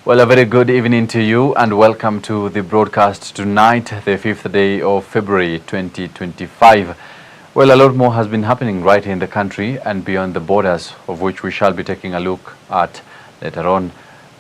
Well, a very good evening to you and welcome to the broadcast tonight, the 5th day of February 2025. Well, a lot more has been happening right in the country and beyond the borders, of which we shall be taking a look at later on.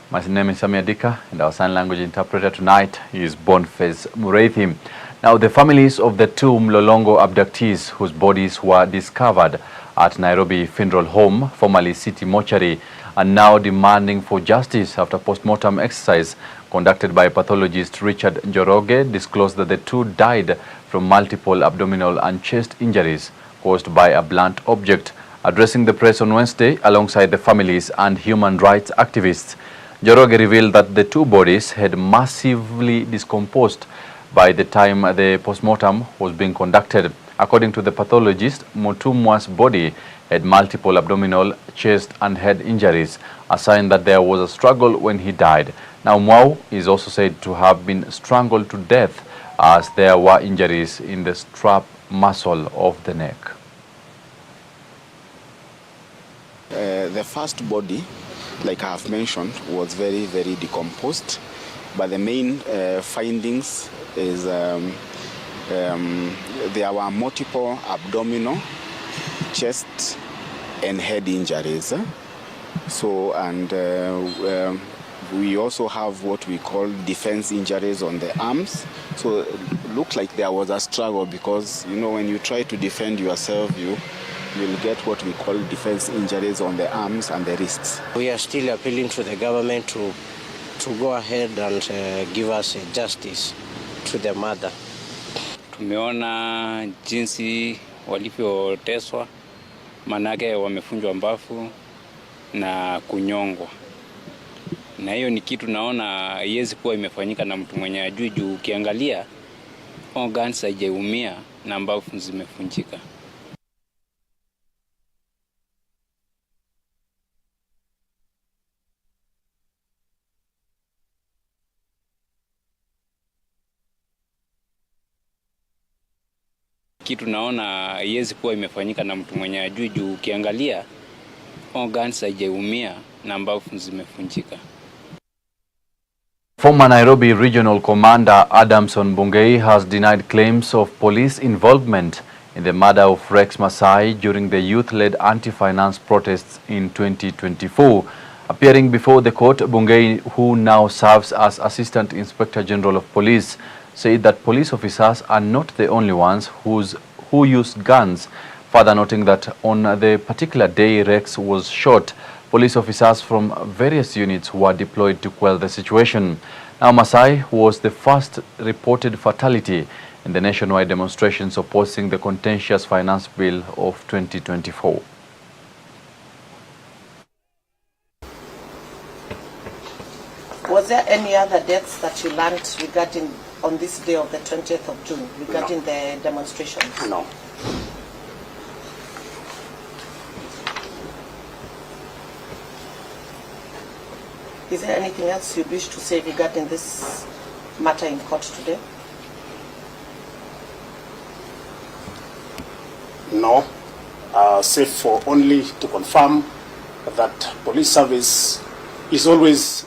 My name is Sammy Adika and our sign language interpreter tonight is Boniface Mureithi. Now, the families of the two Mlolongo abductees whose bodies were discovered at Nairobi Funeral Home, formerly City Mortuary, are now demanding for justice after post-mortem exercise conducted by pathologist Richard Njoroge disclosed that the two died from multiple abdominal and chest injuries caused by a blunt object. Addressing the press on Wednesday alongside the families and human rights activists, Njoroge revealed that the two bodies had massively decomposed by the time the post-mortem was being conducted. According to the pathologist, Mutumwa's body had multiple abdominal, chest and head injuries, a sign that there was a struggle when he died. Now, Mwau is also said to have been strangled to death as there were injuries in the strap muscle of the neck. The first body, like I have mentioned, was very, very decomposed, but the main findings is there were multiple abdominal, chest and head injuries. So, and we also have what we call defense injuries on the arms. So it looked like there was a struggle because, you know, when you try to defend yourself, you'll get what we call defense injuries on the arms and the wrists. We are still appealing to the government to go ahead and give us justice to the mother. Tumeona jinsi walivyoteswa, manake wamefunjwa mbavu na kunyongwa. Na hiyo ni kitu naona haiwezi kuwa imefanyika na mtu mwenye ajui juu ukiangalia organs haijaumia na mbavu zimefunjika. Kitu naona haiwezi kuwa imefanyika na mtu mwenye ajui juu ukiangalia organs haijaumia na mbavu zimefunjika. Former Nairobi Regional Commander Adamson Bungei has denied claims of police involvement in the murder of Rex Masai during the youth-led anti-finance protests in 2024. Appearing before the court, Bungei, who now serves as Assistant Inspector General of Police, said that police officers are not the only ones who used guns, further noting that on the particular day Rex was shot, police officers from various units were deployed to quell the situation. Now, Masai was the first reported fatality in the nationwide demonstrations opposing the contentious finance bill of 2024. Was there any other deaths that you learned regarding on this day of the 20th of June regarding the demonstrations? No. Is there anything else you wish to say regarding this matter in court today? No, save for only to confirm that police service is always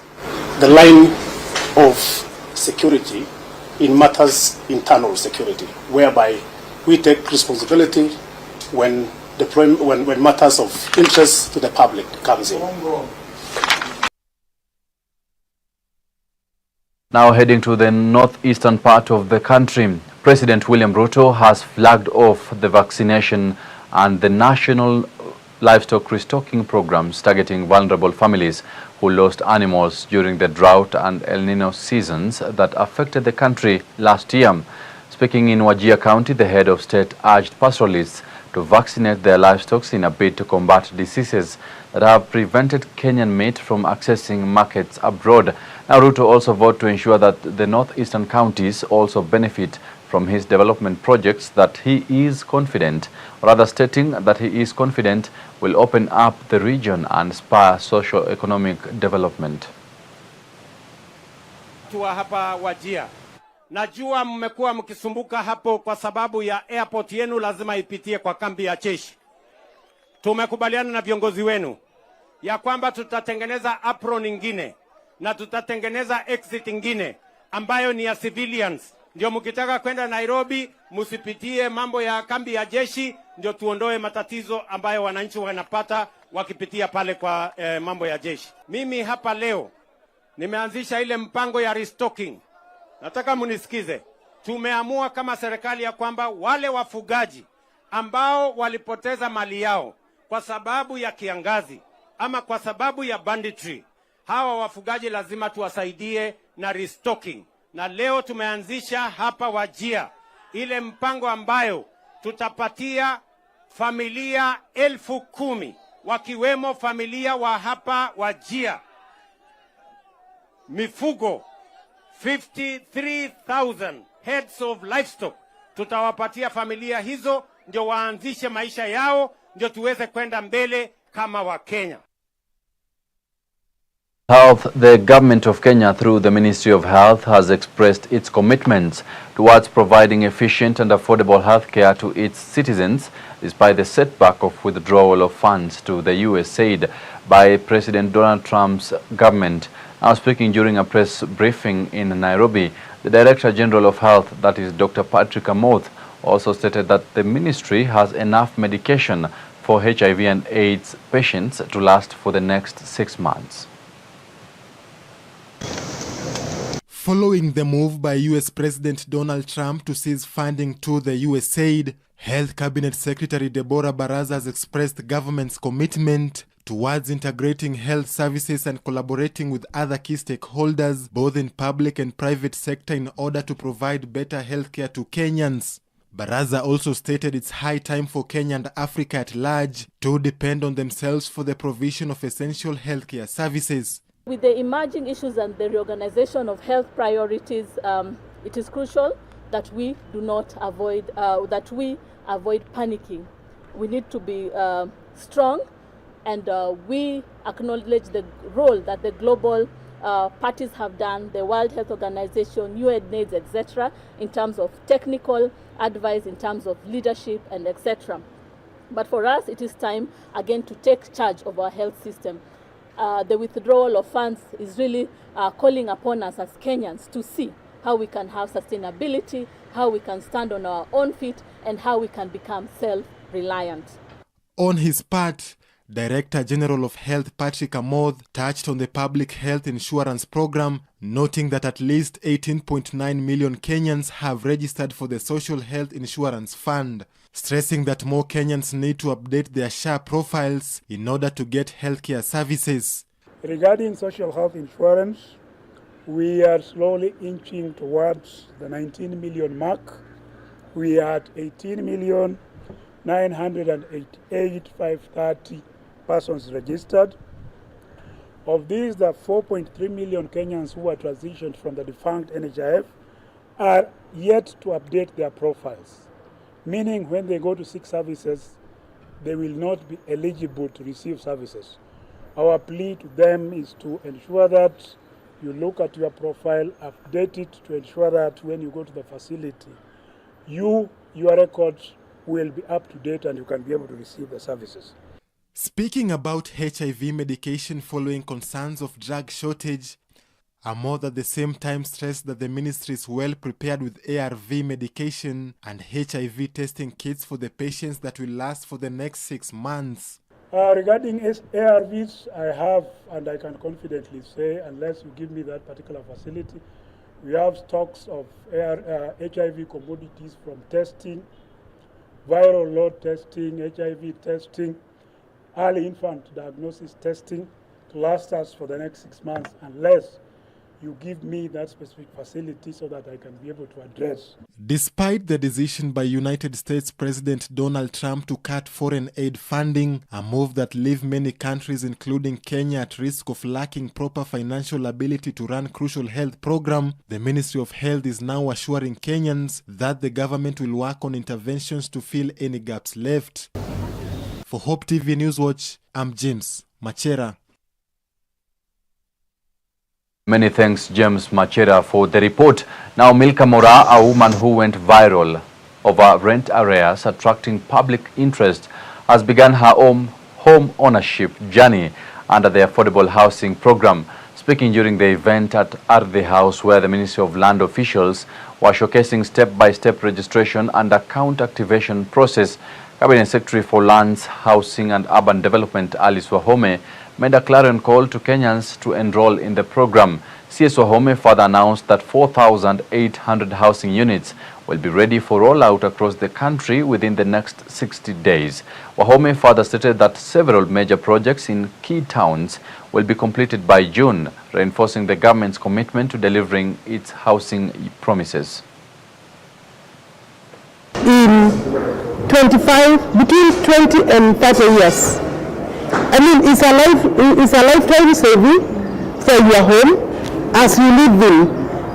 the line of security in matters internal security, whereby we take responsibility when matters of interest to the public comes in. Now heading to the northeastern part of the country, President William Ruto has flagged off the vaccination and the national livestock restocking programs targeting vulnerable families who lost animals during the drought and El Nino seasons that affected the country last year. Speaking in Wajir County, the head of state urged pastoralists to vaccinate their livestock in a bid to combat diseases that have prevented Kenyan meat from accessing markets abroad. Now, Ruto also vowed to ensure that the northeastern counties also benefit from his development projects that he is confident, or rather stating that he is confident will open up the region and spur socio-economic development. Tuwa hapa Wajir. Najua mmekuwa mkisumbuka hapo kwa sababu ya airport yenu lazima ipitie kwa kambi ya jeshi. Tumekubaliana na viongozi wenu ya kwamba tutatengeneza apron nyingine na tutatengeneza exit ingine ambayo ni ya civilians. Ndio mkitaka kwenda Nairobi, msipitie mambo ya kambi ya jeshi, ndio tuondoe matatizo ambayo wananchi wanapata wakipitia pale kwa mambo ya jeshi. Mimi hapa leo nimeanzisha ile mpango ya restocking. Nataka munisikize. Tumeamua kama serikali ya kwamba wale wafugaji ambao walipoteza mali yao kwa sababu ya kiangazi ama kwa sababu ya banditry, hawa wafugaji lazima tuwasaidie na restocking. Na leo tumeanzisha hapa Wajir ile mpango ambayo tutapatia familia 10,000 wakiwemo familia wa hapa Wajir mifugo 53,000 heads of livestock. Tutawapatia familia hizo ndio waanzishe maisha yao, ndio tuweze kwenda mbele kama Wakenya. Health, the government of Kenya through the Ministry of Health has expressed its commitments towards providing efficient and affordable health care to its citizens despite the setback of withdrawal of funds to the USAID by President Donald Trump's government. Now speaking during a press briefing in Nairobi, the Director General of Health, that is Dr. Patrick Amoth, also stated that the ministry has enough medication for HIV and AIDS patients to last for the next 6 months. Following the move by US President Donald Trump to cease funding to the USAID, Health Cabinet Secretary Deborah Baraza has expressed the government's commitment towards integrating health services and collaborating with other key stakeholders, both in public and private sector, in order to provide better healthcare to Kenyans. Baraza also stated it's high time for Kenya and Africa at large to depend on themselves for the provision of essential healthcare services. With the emerging issues and the reorganization of health priorities, it is crucial that we avoid panicking. We need to be strong, and we acknowledge the role that the global parties have done, the World Health Organization, UNAIDS, etc., in terms of technical advice, in terms of leadership, and etc. But for us, it is time again to take charge of our health system. The withdrawal of funds is really calling upon us as Kenyans to see how we can have sustainability, how we can stand on our own feet, and how we can become self-reliant. On his part, Director General of Health Patrick Amoth touched on the public health insurance program, noting that at least 18.9 million Kenyans have registered for the Social Health Insurance Fund, stressing that more Kenyans need to update their SHA profiles in order to get healthcare services. Regarding social health insurance, we are slowly inching towards the 19 million mark. We are at 18,988,530 persons registered. Of these, the 4.3 million Kenyans who are transitioned from the defunct NHIF are yet to update their profiles, meaning when they go to seek services, they will not be eligible to receive services. Our plea to them is to ensure that you look at your profile, update it to ensure that when you go to the facility, your records will be up to date and you can be able to receive the services. Speaking about HIV medication following concerns of drug shortage, Amoth at the same time stressed that the ministry is well prepared with ARV medication and HIV testing kits for the patients that will last for the next 6 months. Regarding ARVs, I have, and I can confidently say, unless you give me that particular facility, we have stocks of HIV commodities from testing, viral load testing, HIV testing, early infant diagnosis testing to last us for the next 6 months, unless you give me that specific facility so that I can be able to address. Despite the decision by United States President Donald Trump to cut foreign aid funding, a move that leaves many countries, including Kenya, at risk of lacking proper financial ability to run crucial health programs, the Ministry of Health is now assuring Kenyans that the government will work on interventions to fill any gaps left. For Hope TV Newswatch, I'm James Machera. Many thanks, James Machera, for the report. Now, Milka Mora, a woman who went viral over rent arrears attracting public interest, has begun her home ownership journey under the affordable housing program. Speaking during the event at Ardhi House, where the Ministry of Land officials were showcasing step-by-step registration and account activation process, Cabinet Secretary for Lands, Housing and Urban Development, Alice Wahome, made a clarion call to Kenyans to enroll in the program. CS Wahome further announced that 4,800 housing units will be ready for rollout across the country within the next 60 days. Wahome further stated that several major projects in key towns will be completed by June, reinforcing the government's commitment to delivering its housing promises. In 25, between 20 and 30 years. I mean, it's a lifetime saving for your home as you live in.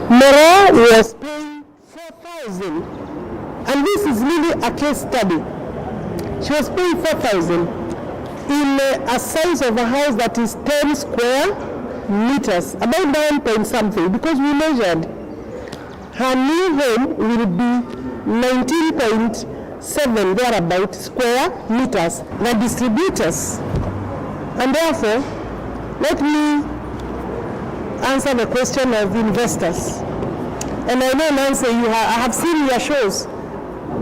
Mera was paying 4,000, and this is really a case study. She was paying 4,000 in a size of a house that is 10 square meters, about 9 point something, because we measured. Her new home will be 19.7 thereabout square meters. The distributors, and therefore, let me answer the question of investors. And I know, Nancy, I have seen your shows.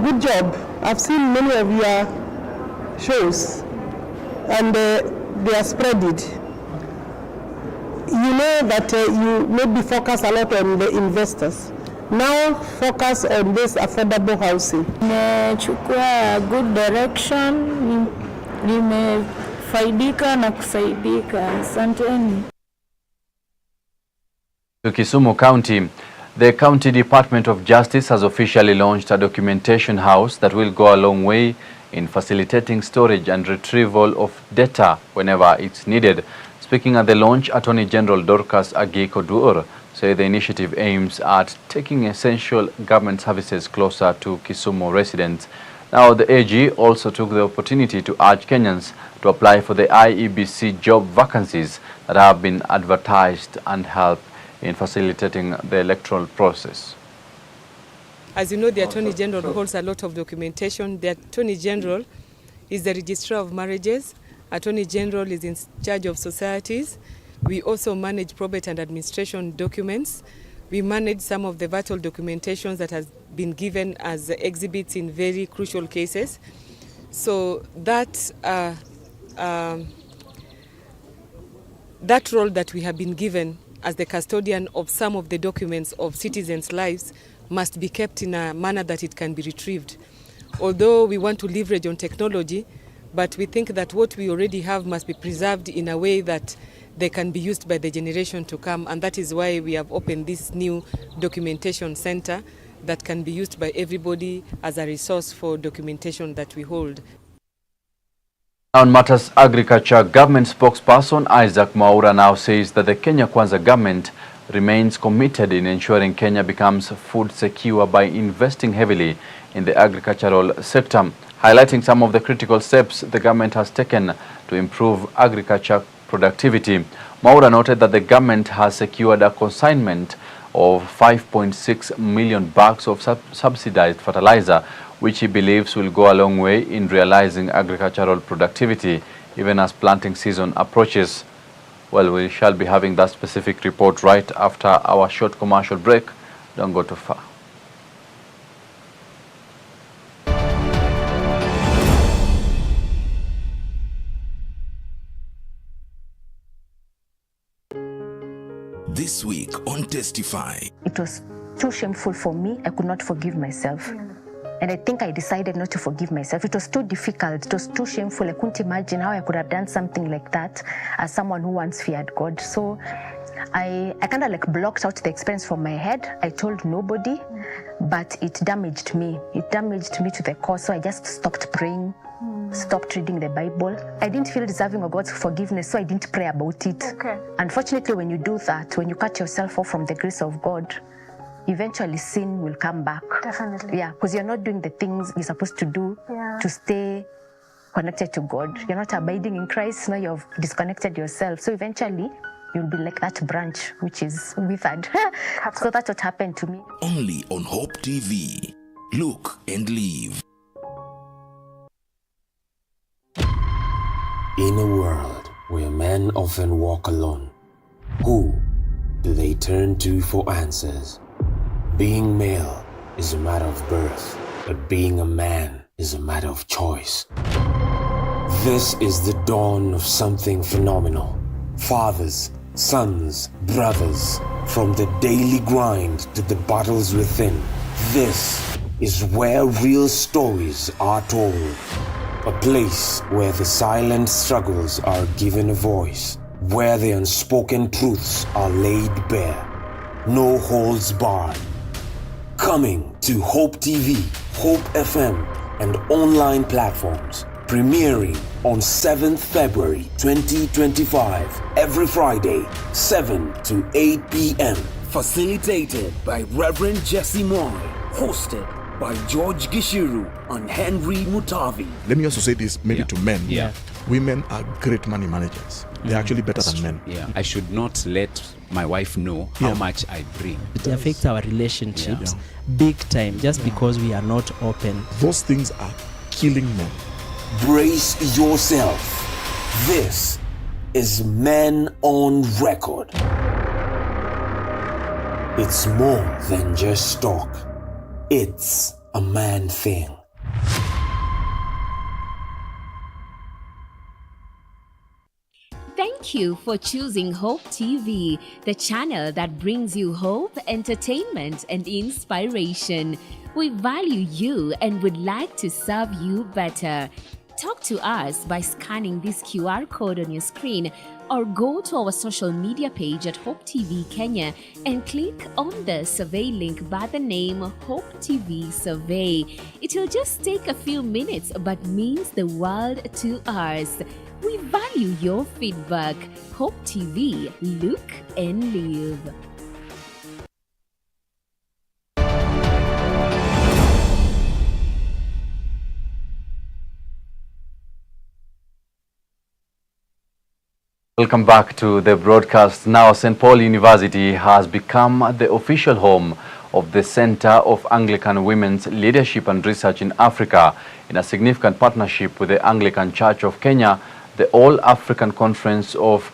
Good job. I've seen many of your shows, and they are spreaded. You know that you maybe focus a lot on the investors. Now focus on this affordable housing. Nimechukua good direction, nimefaidika na kusaidika. Asanteni. To Kisumu County, the County Department of Justice has officially launched a documentation house that will go a long way in facilitating storage and retrieval of data whenever it's needed. Speaking at the launch, Attorney General Dorcas Agiko-Duor said the initiative aims at taking essential government services closer to Kisumu residents. Now, the AG also took the opportunity to urge Kenyans to apply for the IEBC job vacancies that have been advertised and help in facilitating the electoral process. As you know, the Attorney General holds a lot of documentation. The Attorney General is the Registrar of Marriages. Attorney General is in charge of societies. We also manage probate and administration documents. We manage some of the vital documentations that has been given as exhibits in very crucial cases. So that role that we have been given as the custodian of some of the documents of citizens' lives must be kept in a manner that it can be retrieved. Although we want to leverage on technology, but we think that what we already have must be preserved in a way that they can be used by the generation to come, and that is why we have opened this new documentation center that can be used by everybody as a resource for documentation that we hold. On matters agriculture, government spokesperson Isaac Mwaura now says that the Kenya Kwanza government remains committed in ensuring Kenya becomes food secure by investing heavily in the agricultural sector, highlighting some of the critical steps the government has taken to improve agriculture productivity. Mwaura noted that the government has secured a consignment of 5.6 million bags of subsidized fertilizer, which he believes will go a long way in realizing agricultural productivity, even as planting season approaches. Well, we shall be having that specific report right after our short commercial break. Don't go too far. This week on Testify. It was too shameful for me. I could not forgive myself. And I think I decided not to forgive myself. It was too difficult. It was too shameful. I couldn't imagine how I could have done something like that as someone who once feared God. So I kind of like blocked out the experience from my head. I told nobody, but it damaged me. It damaged me to the core. So I just stopped praying, stopped reading the Bible. I didn't feel deserving of God's forgiveness, so I didn't pray about it. Okay. Unfortunately, when you do that, when you cut yourself off from the grace of God, eventually sin will come back. Definitely. Yeah, because you're not doing the things you're supposed to do to stay connected to God. You're not abiding in Christ, now you've disconnected yourself. So eventually, you'll be like that branch which is withered. So that's what happened to me. Only on Hope TV. Look and live. In a world where men often walk alone, Who do they turn to for answers? Being male is a matter of birth, but being a man is a matter of choice. This is the dawn of something phenomenal. Fathers, sons, brothers, from the daily grind to the battles within. This is where real stories are told. A place where the silent struggles are given a voice, where the unspoken truths are laid bare. No holds barred. Coming to Hope TV, Hope FM, and online platforms. Premiering on 7th February 2025, every Friday, 7 to 8 p.m. Facilitated by Reverend Jesse Moy. Hosted by George Gishiru and Henry Mutavi. Let me also say this maybe to men. Yeah. Women are great money managers. They're actually better than men. Yeah. I should not let my wife know how much I bring. It affects our relationships big time just because we are not open. Those things are killing men. Brace yourself. This is Men on Record. It's more than just talk. It's a man thing. Thank you for choosing Hope TV, the channel that brings you hope, entertainment, and inspiration. We value you and would like to serve you better. Talk to us by scanning this QR code on your screen or go to our social media page at Hope TV Kenya and click on the survey link by the name Hope TV Survey. It will just take a few minutes but means the world to us. We value your feedback. Hope TV, look and live. Welcome back to the broadcast. Now, St. Paul University has become the official home of the Center of Anglican Women's Leadership and Research in Africa, in a significant partnership with the Anglican Church of Kenya, the All-African Conference of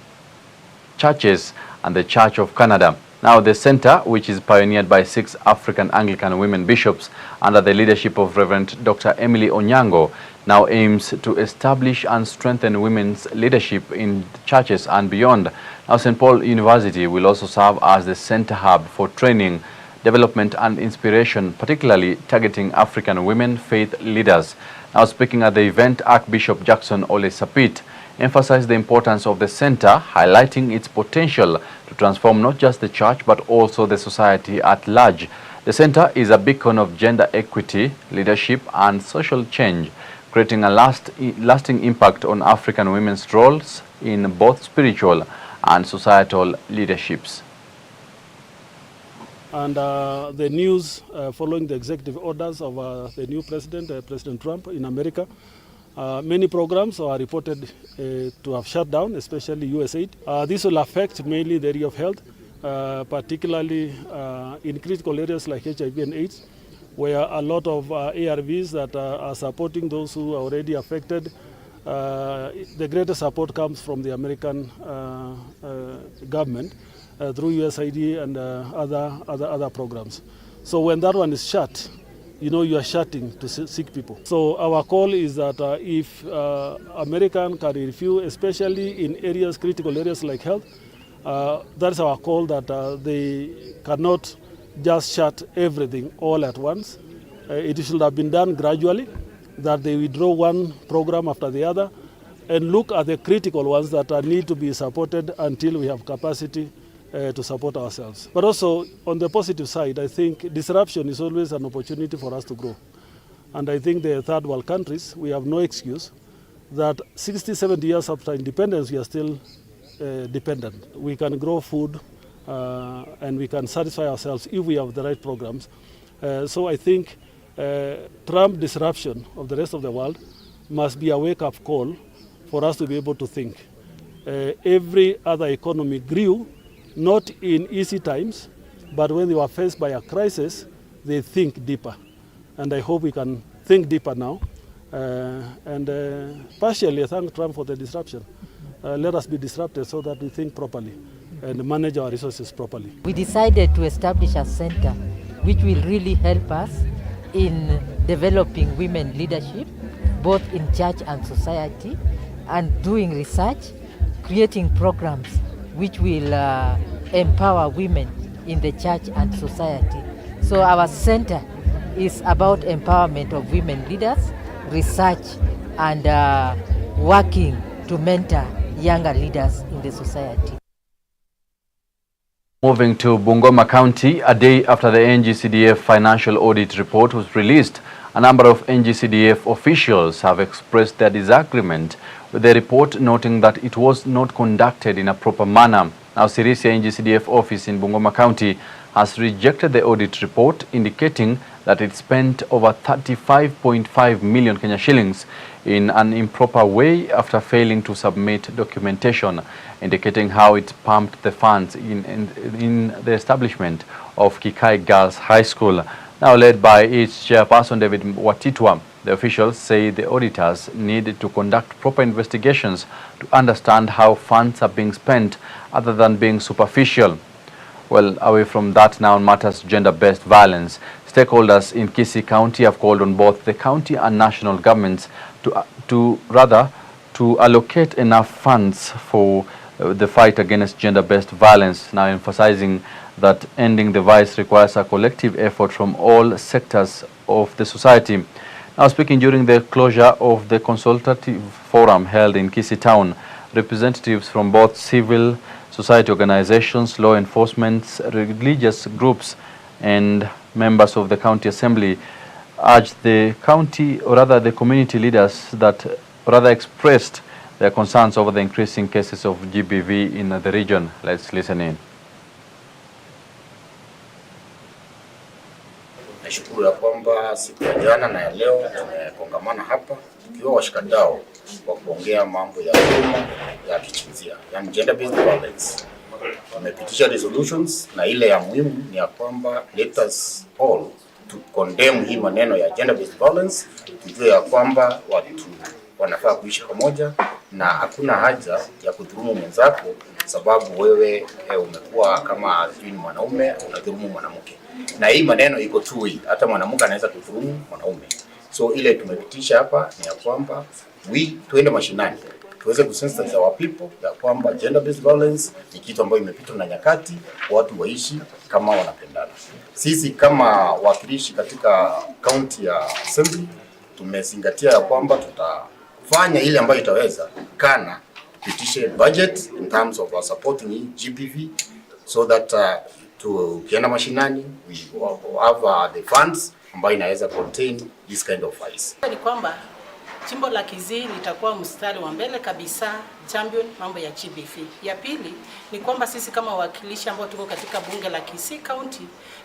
Churches, and the Church of Canada. Now, the center, which is pioneered by 6 African Anglican women bishops under the leadership of Reverend Dr. Emily Onyango, now aims to establish and strengthen women's leadership in churches and beyond. Now, St. Paul University will also serve as the center hub for training, development, and inspiration, particularly targeting African women faith leaders. Now, speaking at the event, Archbishop Jackson Ole Sapit emphasized the importance of the center, highlighting its potential to transform not just the church but also the society at large. The center is a beacon of gender equity, leadership, and social change, creating a lasting impact on African women's roles in both spiritual and societal leaderships. And the news following the executive orders of the new president, President Trump in America, many programs are reported to have shut down, especially USAID. This will affect mainly the area of health, particularly in critical areas like HIV and AIDS, where a lot of ARVs that are supporting those who are already affected. The greatest support comes from the American government through USAID and other programs. So when that one is shut, you are shutting to sick people. So our call is that if American can review, especially in areas, critical areas like health, that's our call, that they cannot just shut everything all at once. It should have been done gradually, that they withdraw one program after the other and look at the critical ones that need to be supported until we have capacity to support ourselves. But also, on the positive side, I think disruption is always an opportunity for us to grow. And I think the third world countries, we have no excuse that 60, 70 years after independence, we are still dependent. We can grow food and we can satisfy ourselves if we have the right programs. So I think Trump disruption of the rest of the world must be a wake-up call for us to be able to think. Every other economy grew, not in easy times, but when they were faced by a crisis, they think deeper. And I hope we can think deeper now. And partially, I thank Trump for the disruption. Let us be disrupted so that we think properly. and manage our resources properly. We decided to establish a center which will really help us in developing women leadership, both in church and society, and doing research, creating programs which will empower women in the church and society. So our center is about empowerment of women leaders, research, and working to mentor younger leaders in the society. Moving to Bungoma County, a day after the NGCDF financial audit report was released, a number of NGCDF officials have expressed their disagreement with the report, noting that it was not conducted in a proper manner. Now, Sirisia NGCDF office in Bungoma County has rejected the audit report, indicating that it spent over 35.5 million Kenya shillings in an improper way after failing to submit documentation, indicating how it pumped the funds in the establishment of Kikai Girls High School. Now led by its chairperson David Watitwa, the officials say the auditors need to conduct proper investigations to understand how funds are being spent other than being superficial. Well, away from that, now on matters gender-based violence, stakeholders in Kisii County have called on both the county and national governments to allocate enough funds for the fight against gender-based violence, now emphasizing that ending the vice requires a collective effort from all sectors of the society. Now, speaking during the closure of the consultative forum held in Kisii Town, representatives from both civil society organizations, law enforcement, religious groups, and members of the county assembly urged the county, or rather the community leaders, that rather expressed their concerns over the increasing cases of GBV in the region. Let's listen in. Nashukuru ya kwamba siku ya jana na ya leo tumekongamana hapa tukiwa washikadau wa kuongea mambo ya huduma ya kijinsia, yani gender based violence. Tumepitisha resolutions na ile ya muhimu ni ya kwamba let us all to condemn hii maneno ya gender based violence, tujue ya kwamba watu wanafaa kuishi pamoja na hakuna haja ya kudhulumu mwenzako sababu wewe umekuwa kama ni mwanaume unadhulumu mwanamke. Na hii maneno iko two way, hata mwanamke anaweza kudhulumu mwanaume. So ile tumepitisha hapa ni ya kwamba tuende mashinani tuweze kusensitize our people ya kwamba gender based violence ni kitu ambayo imepitwa na nyakati, watu waishi kama wanapendana. Sisi kama wakilishi katika county ya assembly tumezingatia ya kwamba tutafanya ile ambayo itaweza kana tupitishe budget in terms of supporting GBV so that tukienda mashinani we have the funds ambayo inaweza contain this kind of fights. Ni kwamba jimbo la Kisii litakuwa mstari wa mbele kabisa champion mambo ya GBV. Ya pili ni kwamba sisi kama wawakilishi ambao tuko katika bunge la Kisii County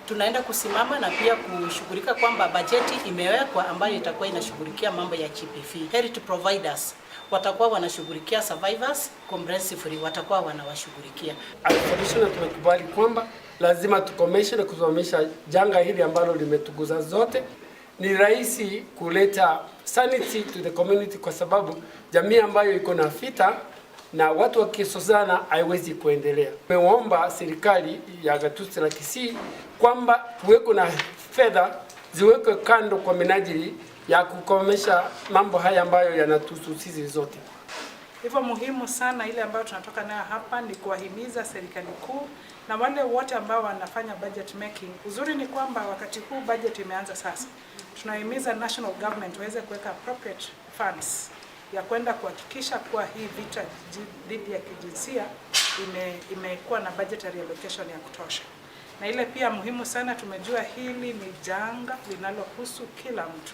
tunaenda kusimama na pia kushughulika kwamba bajeti imewekwa ambayo itakuwa inashughulikia mambo ya GBV. Health providers watakuwa wanashughulikia survivors, comprehensively watakuwa wanawashughulikia. Traditional tunakubali kwamba lazima tukomeshe na kusimamisha janga hili ambalo limetuguza zote. Ni rahisi kuleta sanity to the community kwa sababu jamii ambayo iko na vita na watu wakisozana haiwezi kuendelea. Tumeomba serikali ya gatuzi la Kisii kwamba tuweko na fedha ziwekwe kando kwa minajili ya kukomesha mambo haya ambayo yanatuhusu sisi zote. Hivyo muhimu sana ile ambayo tunatoka nayo hapa ni kuwahimiza serikali kuu na wale wote ambao wanafanya budget making. Uzuri ni kwamba wakati huu budget imeanza sasa. Tunahimiza national government waweze kuweka appropriate funds ya kwenda kuhakikisha kuwa hii vita dhidi ya kijinsia imekuwa na budgetary allocation ya kutosha. Na ile pia muhimu sana, tumejua hili ni janga linalohusu kila mtu.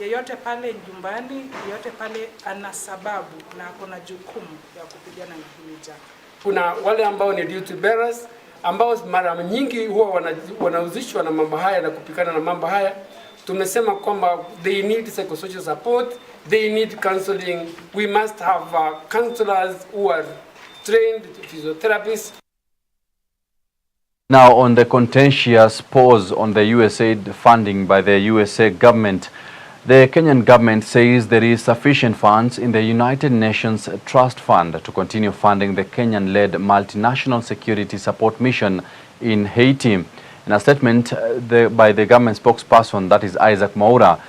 Yeyote pale nyumbani, yeyote pale ana sababu na kuna jukumu ya kupigana na hili janga. Kuna wale ambao ni duty bearers ambao mara nyingi huwa wanahusishwa na mambo haya na kupigana na mambo haya. Tumesema kwamba they need psychosocial support, they need counseling. We must have counselors who are trained physiotherapists. Now, on the contentious pause on the USAID funding by the USA government, The Kenyan government says there is sufficient funds in the United Nations Trust Fund to continue funding the Kenyan-led multinational security support mission in Haiti. In a statement by the government spokesperson, that is Isaac Mwaura,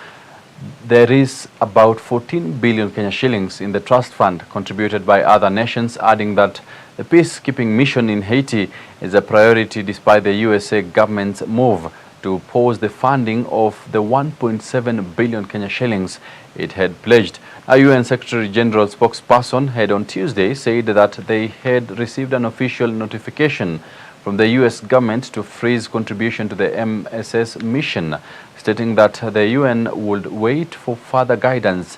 there is about 14 billion Kenya shillings in the trust fund contributed by other nations, adding that the peacekeeping mission in Haiti is a priority despite the USA government's move to pause the funding of the 1.7 billion Kenya shillings it had pledged. A UN Secretary General spokesperson had on Tuesday said that they had received an official notification from the US government to freeze contribution to the MSS mission, stating that the UN would wait for further guidance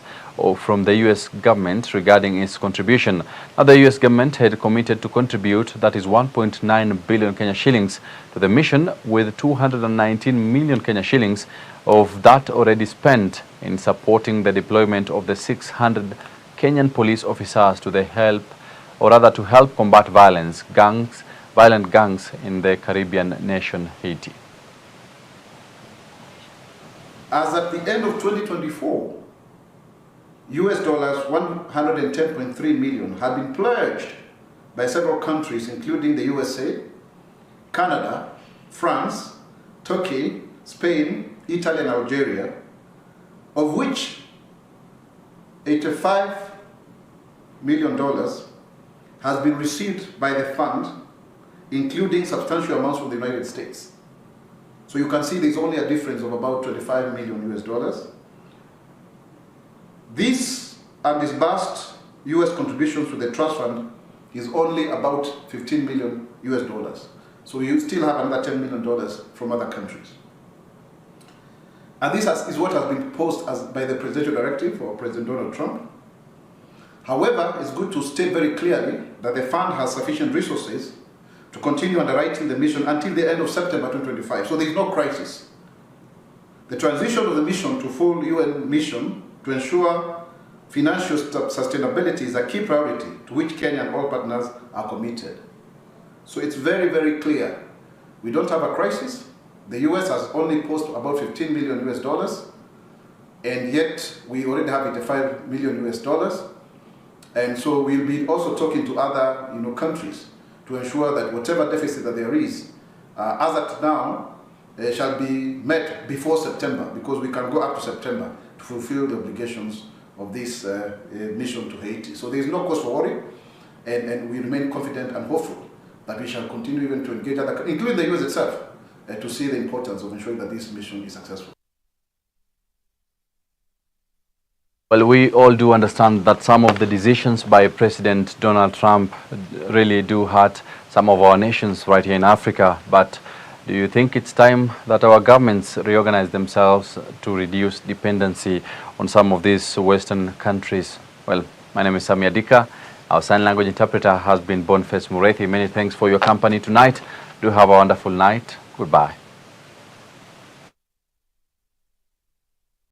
from the US government regarding its contribution. Now, the US government had committed to contribute, that is 1.9 billion Kenya shillings to the mission, with 219 million Kenya shillings of that already spent in supporting the deployment of the 600 Kenyan police officers to to help combat violent gangs in the Caribbean nation Haiti. As at the end of 2024, US dollars 110.3 million had been pledged by several countries, including the USA, Canada, France, Turkey, Spain, Italy, and Algeria, of which $85 million has been received by the fund, including substantial amounts from the United States. So you can see there's only a difference of about 25 million US dollars. This undisbursed US contributions to the trust fund is only about 15 million US dollars. So you still have another $10 million from other countries. And this is what has been proposed by the presidential directive for President Donald Trump. However, it's good to state very clearly that the fund has sufficient resources to continue underwriting the mission until the end of September 2025. So there is no crisis. The transition of the mission to full UN mission to ensure financial sustainability is a key priority to which Kenya and all partners are committed. So it's very, very clear. We don't have a crisis. The US has only posted about 15 million US dollars, and yet we already have 85 million US dollars. And so we'll be also talking to other countries to ensure that whatever deficit that there is, as at now, shall be met before September, because we can go up to September to fulfill the obligations of this mission to Haiti. So there is no cause for worry, and we remain confident and hopeful that we shall continue even to engage other countries, including the US itself, to see the importance of ensuring that this mission is successful. Well, we all do understand that some of the decisions by President Donald Trump really do hurt some of our nations right here in Africa. But do you think it's time that our governments reorganize themselves to reduce dependency on some of these Western countries? Well, my name is Sammy Adika. Our sign language interpreter has been Boniface Murethi. Many thanks for your company tonight. Do have a wonderful night. Goodbye.